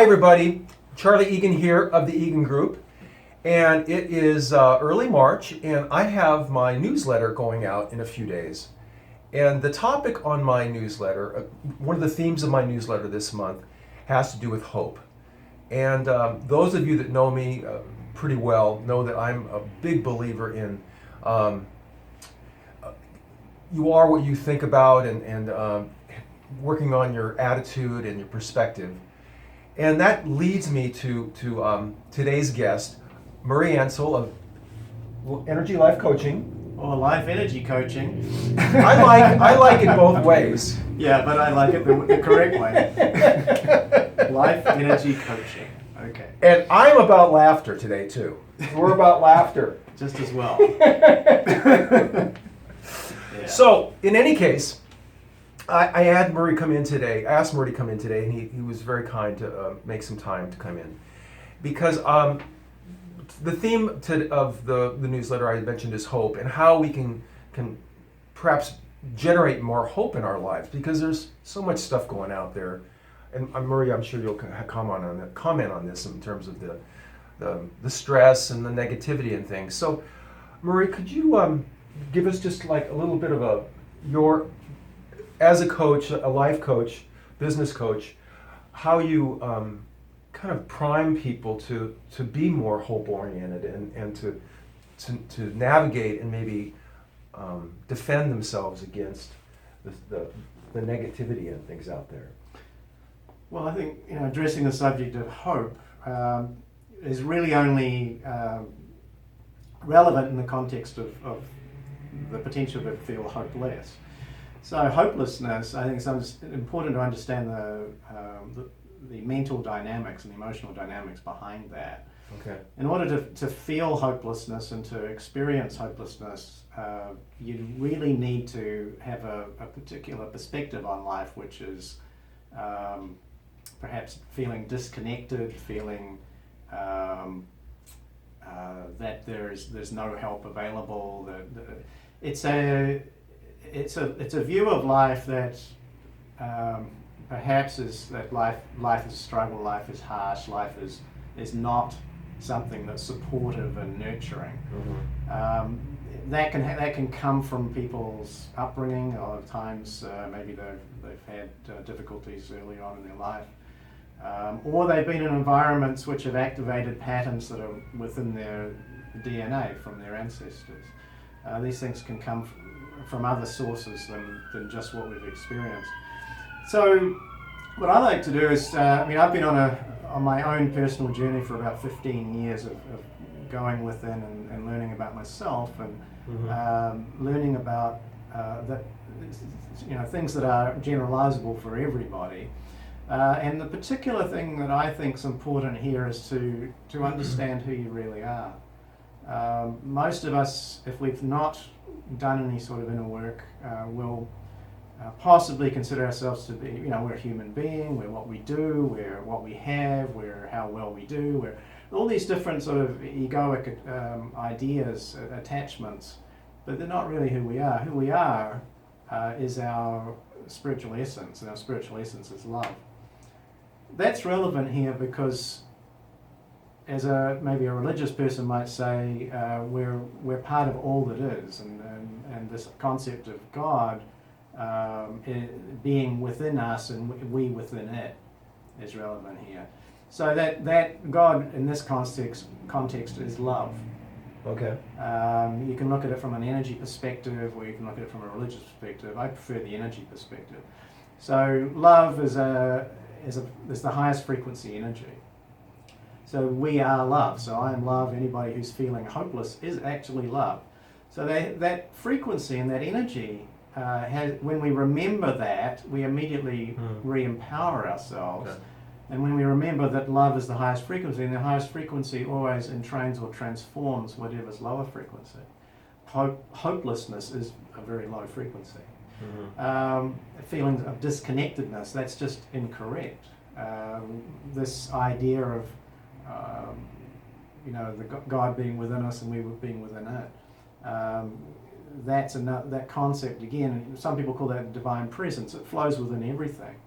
Hi everybody, Charley Egan here of the Egan Group, and it is early March, and I have my newsletter going out in a few days. And the topic on my newsletter, one of the themes of my newsletter this month, has to do with hope. And those of you that know me pretty well know that I'm a big believer in you are what you think about, and working on your attitude and your perspective. And that leads me to today's guest, Marie Ansell of Energy Life Coaching. Or life energy coaching. I like it both ways. Yeah, but I like it the correct way. Life energy coaching. Okay. And I'm about laughter today too. We're about laughter. Just as well. Yeah. So, in any case, I asked Murray to come in today, and he was very kind to make some time to come in. Because the theme of the newsletter I mentioned is hope, and how we can perhaps generate more hope in our lives, because there's so much stuff going out there. And Murray, I'm sure you'll comment on this in terms of the stress and the negativity and things. So, Murray, could you give us just like a little bit of your, as a coach, a life coach, business coach, how you kind of prime people to be more hope-oriented and to navigate and maybe defend themselves against the negativity and things out there? Well, I think addressing the subject of hope is really only relevant in the context of the potential to feel hopeless. So hopelessness, I think it's important to understand the mental dynamics and the emotional dynamics behind that. Okay. In order to feel hopelessness and to experience hopelessness, you really need to have a particular perspective on life, which is perhaps feeling disconnected, feeling that there's no help available. It's a view of life that perhaps is that life is a struggle, life is harsh, life is not something that's supportive and nurturing. Mm-hmm. That can come from people's upbringing. A lot of times maybe they've had difficulties early on in their life, or they've been in environments which have activated patterns that are within their DNA from their ancestors. These things can come from other sources than just what we've experienced. So what I like to do is, I've been on my own personal journey for about 15 years of going within and learning about myself and mm-hmm. Learning about things that are generalizable for everybody. And the particular thing that I think is important here is to understand who you really are. Most of us, if we've not done any sort of inner work, will possibly consider ourselves to be, we're a human being, we're what we do, we're what we have, we're how well we do, we're all these different sort of egoic ideas, attachments, but they're not really who we are. Who we are is our spiritual essence, and our spiritual essence is love. That's relevant here because, as maybe a religious person might say, we're part of all that is, and this concept of God being within us and we within it is relevant here. So that God in this context is love. Okay. You can look at it from an energy perspective, or you can look at it from a religious perspective. I prefer the energy perspective. So love is the highest frequency energy. So we are love. So I am love. Anybody who's feeling hopeless is actually love. So that frequency and that energy, when we remember that, we immediately re-empower ourselves. Okay. And when we remember that love is the highest frequency, and the highest frequency always entrains or transforms whatever's lower frequency. Hopelessness is a very low frequency. Mm-hmm. Feelings of disconnectedness, that's just incorrect. This idea of the God being within us and we being within it. That concept again. Some people call that divine presence. It flows within everything.